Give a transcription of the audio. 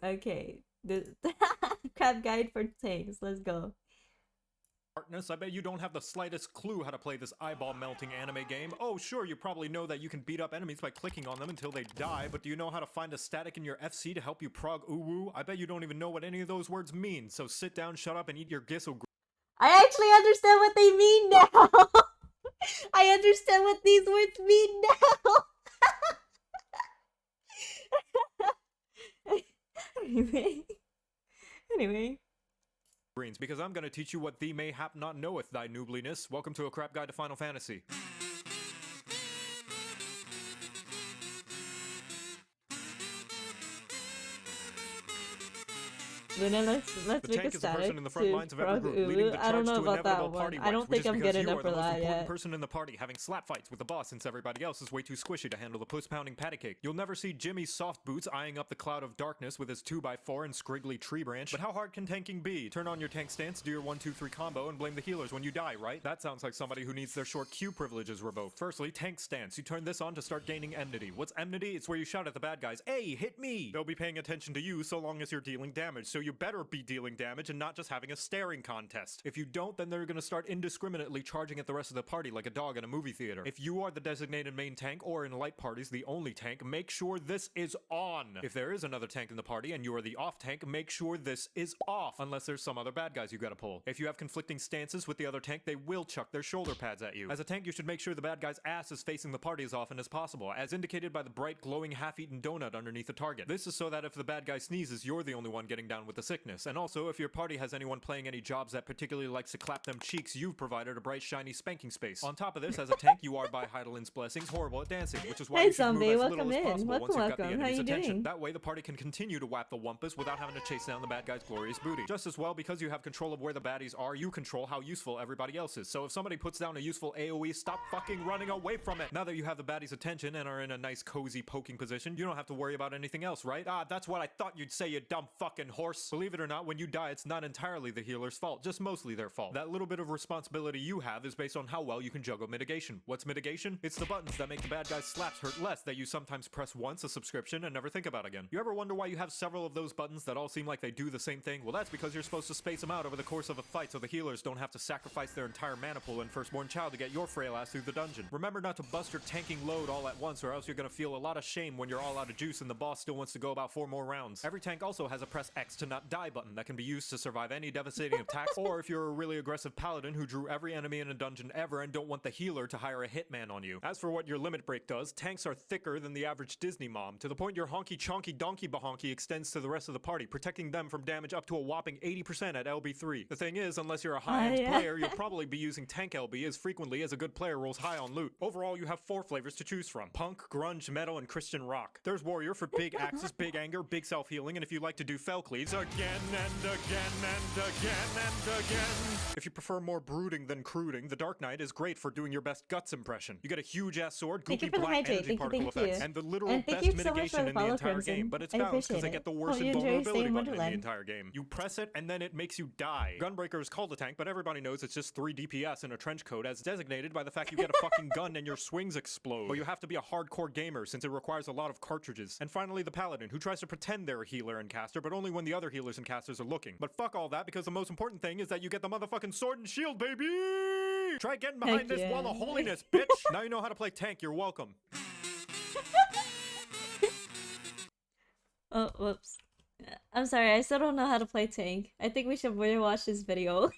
tanks. Okay. The crab guide for tanks. Let's go. Darkness, I bet you don't have the slightest clue how to play this eyeball-melting anime game. Oh, sure, you probably know that you can beat up enemies by clicking on them until they die, but do you know how to find a static in your FC to help you prog uwu? I bet you don't even know what any of those words mean, so sit down, shut up, and eat your gisso. I actually understand what they mean now! I understand what these words mean now! Anyway. Greens, because I'm gonna teach you what thee mayhap not knoweth, thy noobliness. Welcome to a crap guide to Final Fantasy. Luna, let's make a static in the front lines of every group, leading the I don't charge know to about that inevitable one. party I don't wipes, which think is I'm because good you enough are for the most that important yet. person in the party, having slap fights with the boss since everybody else is way too squishy to handle the puss-pounding patty cake. You'll never see Jimmy's soft boots eyeing up the cloud of darkness with his 2x4 and scriggly tree branch. But how hard can tanking be? Turn on your tank stance, do your 1-2-3 combo, and blame the healers when you die, right? That sounds like somebody who needs their short Q privileges revoked. Firstly, tank stance. You turn this on to start gaining enmity. What's enmity? It's where you shout at the bad guys, "Hey, hit me!" They'll be paying attention to you so long as you're dealing damage, so you better be dealing damage and not just having a staring contest. If you don't, then they're gonna start indiscriminately charging at the rest of the party like a dog in a movie theater. If you are the designated main tank, or in light parties the only tank, make sure this is on. If there is another tank in the party and you are the off tank, make sure this is off, unless there's some other bad guys you gotta pull. If you have conflicting stances with the other tank, they will chuck their shoulder pads at you. As a tank, you should make sure the bad guy's ass is facing the party as often as possible, as indicated by the bright glowing half-eaten donut underneath the target. This is so that if the bad guy sneezes, you're the only one getting down with the sickness. And also, if your party has anyone playing any jobs that particularly likes to clap them cheeks, you've provided a bright shiny spanking space. On top of this, as a tank, you are by Heidelin's blessings horrible at dancing, which is why Hey you should zombie, move as welcome little as in. possible once you've got the Welcome. How enemy's you attention. doing? That way the party can continue to whap the wumpus without having to chase down the bad guy's glorious booty. Just as well, because you have control of where the baddies are, you control how useful everybody else is. So if somebody puts down a useful AoE, stop fucking running away from it. Now that you have the baddie's attention and are in a nice cozy poking position, you don't have to worry about anything else, right? Ah, that's what I thought you'd say, you dumb fucking horse. Believe it or not, when you die, it's not entirely the healer's fault, just mostly their fault. That little bit of responsibility you have is based on how well you can juggle mitigation. What's mitigation? It's the buttons that make the bad guy's slaps hurt less that you sometimes press once a subscription and never think about again. You ever wonder why you have several of those buttons that all seem like they do the same thing? Well, that's because you're supposed to space them out over the course of a fight so the healers don't have to sacrifice their entire mana pool and firstborn child to get your frail ass through the dungeon. Remember not to bust your tanking load all at once, or else you're gonna feel a lot of shame when you're all out of juice and the boss still wants to go about 4 more rounds. Every tank also has a press X to not die button that can be used to survive any devastating attacks, or if you're a really aggressive paladin who drew every enemy in a dungeon ever and don't want the healer to hire a hitman on you. As for what your limit break does, tanks are thicker than the average Disney mom, to the point your honky chonky donkey bahonky extends to the rest of the party, protecting them from damage up to a whopping 80% at LB3. The thing is, unless you're a high-end player, you'll probably be using tank LB as frequently as a good player rolls high on loot. Overall, you have 4 flavors to choose from: punk, grunge, metal, and Christian rock. There's warrior for big axes, big anger, big self-healing, and if you like to do fell cleaves, again and again and again and again. If you prefer more brooding than cruding, the Dark Knight is great for doing your best guts impression. You get a huge ass sword, goopy black energy particle effects, and the literal best mitigation in the entire game, but it's balanced because they get the worst invulnerability button in the entire game. You press it and then it makes you die. Gunbreaker is called a tank, but everybody knows it's just 3 DPS in a trench coat, as designated by the fact you get a fucking gun and your swings explode. But you have to be a hardcore gamer since it requires a lot of cartridges. And finally, the Paladin, who tries to pretend they're a healer and caster, but only when the other healers and casters are looking. But fuck all that, because the most important thing is that you get the motherfucking sword and shield, baby! Try getting behind this wall of holiness, bitch! Now you know how to play tank, you're welcome. Oh, whoops. I'm sorry, I still don't know how to play tank. I think we should rewatch this video.